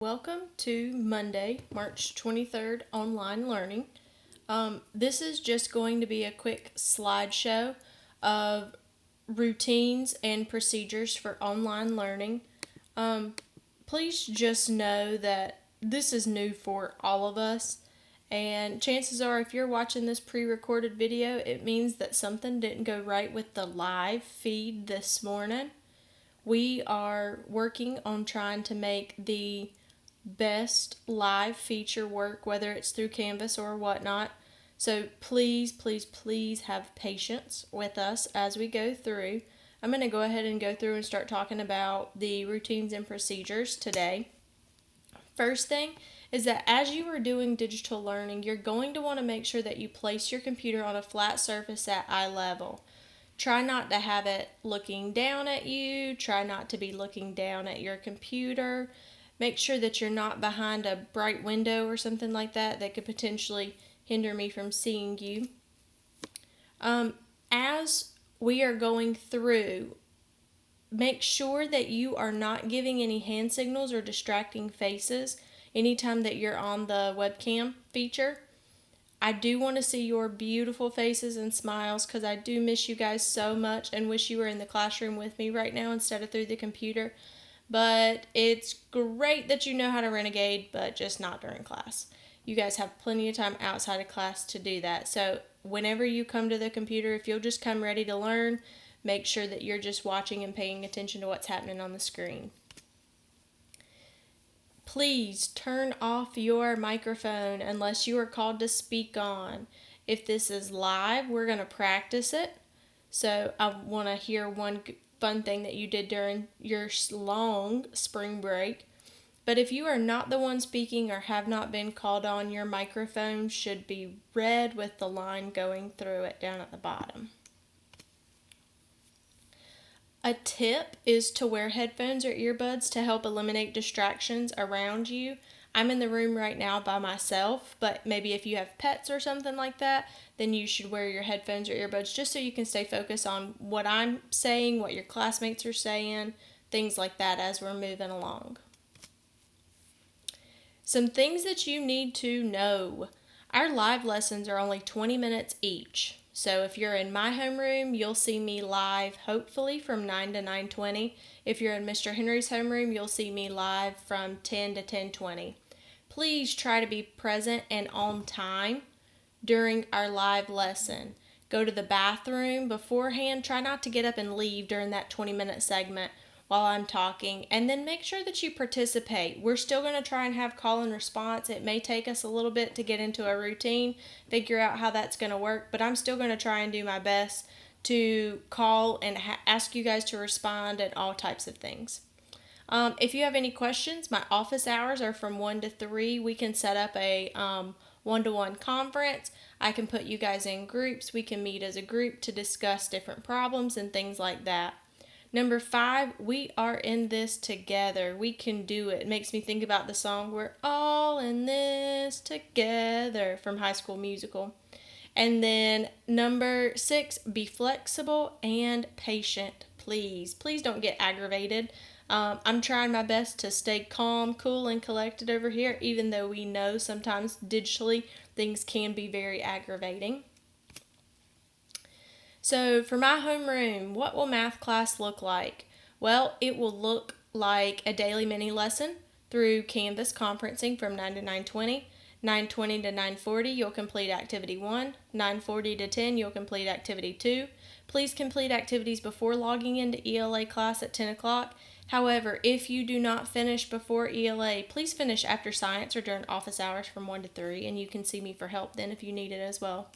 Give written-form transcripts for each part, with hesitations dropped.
Welcome to Monday, March 23rd, online learning. This is just going to be a quick slideshow of routines and procedures for online learning. Please just know that this is new for all of us, and chances are, if you're watching this pre recorded video, it means that something didn't go right with the live feed this morning. We are working on trying to make the best live feature work, whether it's through Canvas or whatnot. So please have patience with us as we go through. I'm going to go ahead and go through and start talking about the routines and procedures today. First thing is that as you are doing digital learning, you're going to want to make sure that you place your computer on a flat surface at eye level. Try not to have it looking down at you. Try not to be looking down at your computer. Make sure that you're not behind a bright window or something like that could potentially hinder me from seeing you. As we are going through, make sure that you are not giving any hand signals or distracting faces anytime that you're on the webcam feature. I do want to see your beautiful faces and smiles because I do miss you guys so much and wish you were in the classroom with me right now instead of through the computer. But it's great that you know how to renegade, but just not during class. You guys have plenty of time outside of class to do that. So whenever you come to the computer, if you'll just come ready to learn, make sure that you're just watching and paying attention to what's happening on the screen. Please turn off your microphone unless you are called to speak on. If this is live, we're going to practice it. So I want to hear one fun thing that you did during your long spring break. But if you are not the one speaking or have not been called on, your microphone should be red with the line going through it down at the bottom. A tip is to wear headphones or earbuds to help eliminate distractions around you. I'm in the room right now by myself, but maybe if you have pets or something like that, then you should wear your headphones or earbuds just so you can stay focused on what I'm saying, what your classmates are saying, things like that as we're moving along. Some things that you need to know. Our live lessons are only 20 minutes each. So if you're in my homeroom, you'll see me live hopefully from 9 to 9:20. If you're in Mr. Henry's homeroom, you'll see me live from 10 to 10:20. Please try to be present and on time during our live lesson. Go to the bathroom beforehand. Try not to get up and leave during that 20-minute segment while I'm talking, and then make sure that you participate. We're still going to try and have call and response. It may take us a little bit to get into a routine, figure out how that's going to work, but I'm still going to try and do my best to call and ask you guys to respond and all types of things. If you have any questions, my office hours are from 1 to 3. We can set up a one-to-one conference. I can put you guys in groups. We can meet as a group to discuss different problems and things like that. Number 5, we are in this together. We can do it. It makes me think about the song We're All in This Together from High School Musical. And then number 6, be flexible and patient. Please don't get aggravated. I'm trying my best to stay calm, cool, and collected over here, even though we know sometimes digitally things can be very aggravating. So for my homeroom, what will math class look like? Well, it will look like a daily mini lesson through Canvas conferencing from 9 to 9:20. 9:20 to 9:40, you'll complete activity 1. 9:40 to 10, you'll complete activity 2. Please complete activities before logging into ELA class at 10 o'clock. However, if you do not finish before ELA, please finish after science or during office hours from 1 to 3, and you can see me for help then if you need it as well.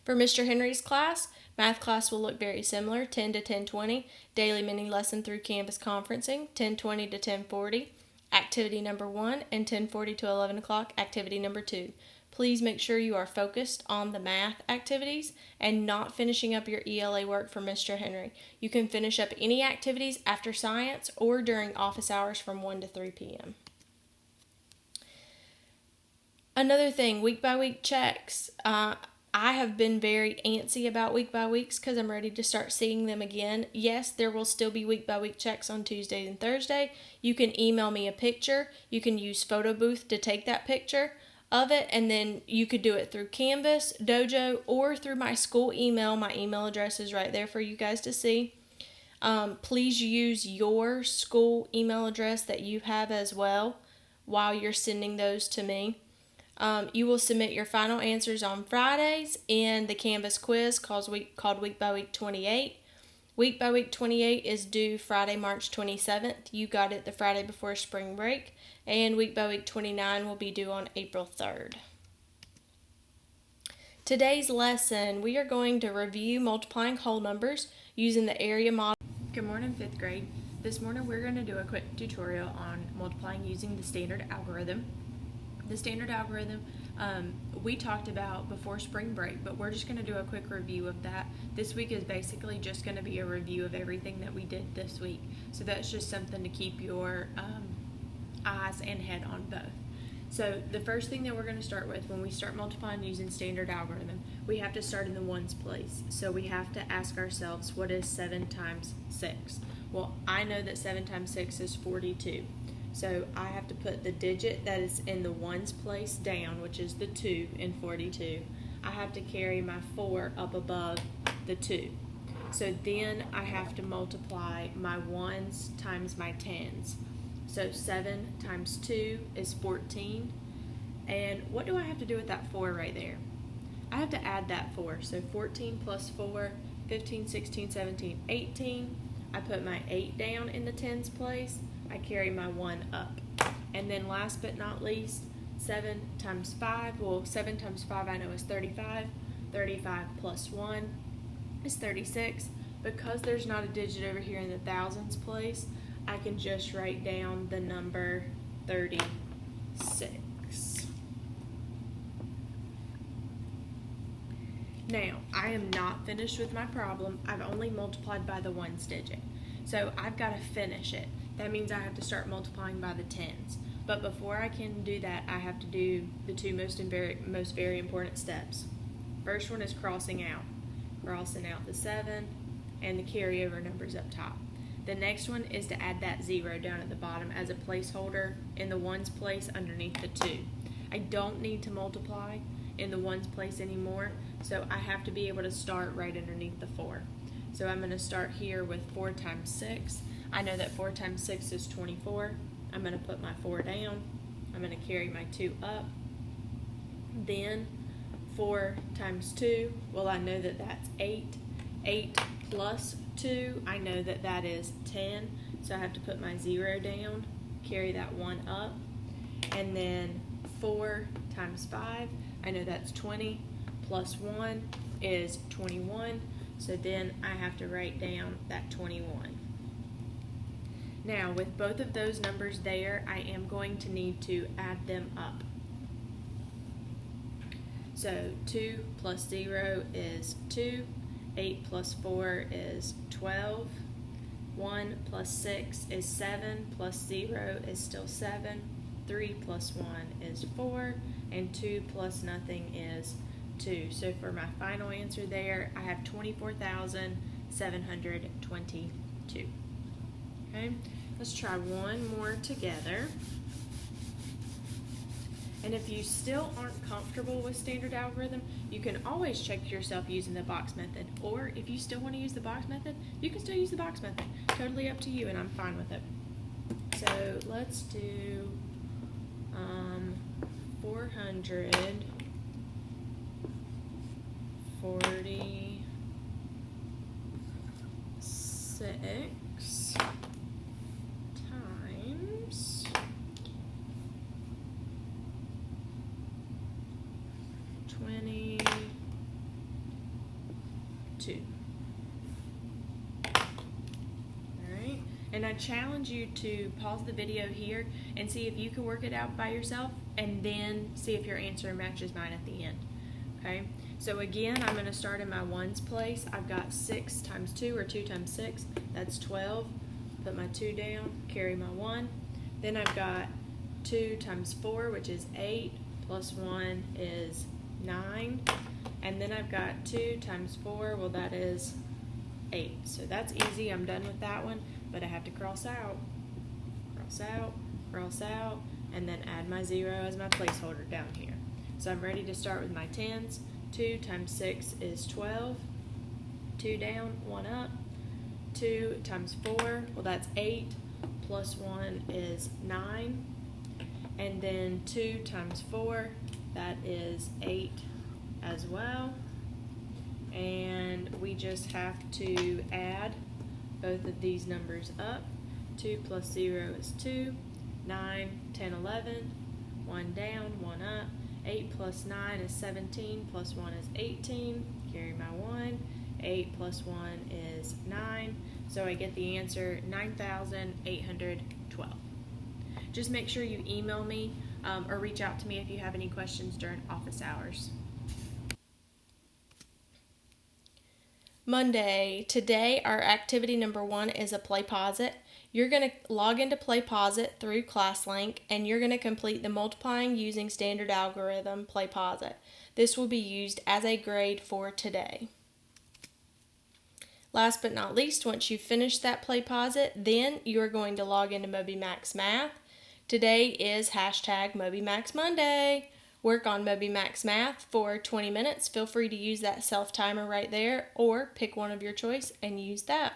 For Mr. Henry's class, math class will look very similar, 10 to 10:20, daily mini lesson through Canvas conferencing, 10:20 to 10:40, activity number 1, and 10:40 to 11 o'clock, activity number 2. Please make sure you are focused on the math activities and not finishing up your ELA work for Mr. Henry. You can finish up any activities after science or during office hours from 1 to 3 p.m. Another thing, week by week checks. I have been very antsy about week by weeks because I'm ready to start seeing them again. Yes, there will still be week by week checks on Tuesday and Thursday. You can email me a picture. You can use Photo Booth to take that picture of it, and then you could do it through Canvas, Dojo, or through my school email. My email address is right there for you guys to see. Please use your school email address that you have as well while you're sending those to me. You will submit your final answers on Fridays in the Canvas quiz called Week by Week 28. Week by Week 28 is due Friday, March 27th. You got it the Friday before spring break. And Week by Week 29 will be due on April 3rd. Today's lesson, we are going to review multiplying whole numbers using the area model. Good morning, 5th grade. This morning we're going to do a quick tutorial on multiplying using the standard algorithm. The standard algorithm we talked about before spring break, but we're just going to do a quick review of that. This week is basically just going to be a review of everything that we did this week. So that's just something to keep your eyes and head on both. So the first thing that we're going to start with when we start multiplying using standard algorithm, we have to start in the ones place. So we have to ask ourselves, what is 7 times 6? Well, I know that 7 times 6 is 42. So I have to put the digit that is in the ones place down, which is the 2 in 42. I have to carry my 4 up above the 2. So then I have to multiply my ones times my tens. So 7 times 2 is 14. And what do I have to do with that 4 right there? I have to add that 4. So 14 plus 4, 15, 16, 17, 18. I put my 8 down in the tens place. I carry my 1 up. And then last but not least, 7 times 5. Well, 7 times 5 I know is 35. 35 plus 1 is 36. Because there's not a digit over here in the thousands place, I can just write down the number 36. Now, I am not finished with my problem. I've only multiplied by the ones digit. So I've got to finish it. That means I have to start multiplying by the tens. But before I can do that, I have to do the two most very important steps. First one is crossing out the 7 and the carryover numbers up top. The next one is to add that 0 down at the bottom as a placeholder in the ones place underneath the 2. I don't need to multiply in the ones place anymore, so I have to be able to start right underneath the 4. So I'm going to start here with 4 times 6. I know that 4 times 6 is 24. I'm going to put my 4 down. I'm going to carry my 2 up. Then 4 times 2, well, I know that that's 8. 8 plus 2, I know that that is 10. So I have to put my 0 down, carry that 1 up. And then 4 times 5, I know that's 20. Plus 1 is 21. So then I have to write down that 21. Now, with both of those numbers there, I am going to need to add them up. So 2 plus 0 is 2. 8 plus 4 is 12. 1 plus 6 is 7. Plus 0 is still 7. 3 plus 1 is 4. And 2 plus nothing is 2. So for my final answer there, I have 24,722. Okay, let's try one more together. And if you still aren't comfortable with standard algorithm, you can always check yourself using the box method. Or if you still want to use the box method, you can still use the box method. Totally up to you, and I'm fine with it. So let's do 446 times 22. Alright, and I challenge you to pause the video here and see if you can work it out by yourself, and then see if your answer matches mine at the end. Okay, so again, I'm going to start in my ones place. I've got 6 times 2, or 2 times 6, that's 12. Put my 2 down, carry my 1. Then I've got 2 times 4, which is 8, plus 1 is 9. And then I've got 2 times 4, well that is 8. So that's easy, I'm done with that one, but I have to cross out, cross out, and then add my 0 as my placeholder down here. So I'm ready to start with my tens. 2 times 6 is 12, 2 down, 1 up. 2 times 4, well that's 8, plus 1 is 9. And then 2 times 4, that is 8 as well. And we just have to add both of these numbers up. 2 plus 0 is 2, 9, 10, 11, 1 down, 1 up. 8 plus 9 is 17, plus 1 is 18, carry my 1. 8 plus 1 is 9, so I get the answer 9,812. Just make sure you email me or reach out to me if you have any questions during office hours. Monday. Today our activity number 1 is a Playposit. You're going to log into Playposit through ClassLink and you're going to complete the multiplying using standard algorithm Playposit. This will be used as a grade for today. Last but not least, once you've finished that Playposit, then you are going to log into Moby Max Math. Today is hashtag Moby Max Monday. Work on Moby Max Math for 20 minutes. Feel free to use that self-timer right there or pick one of your choice and use that.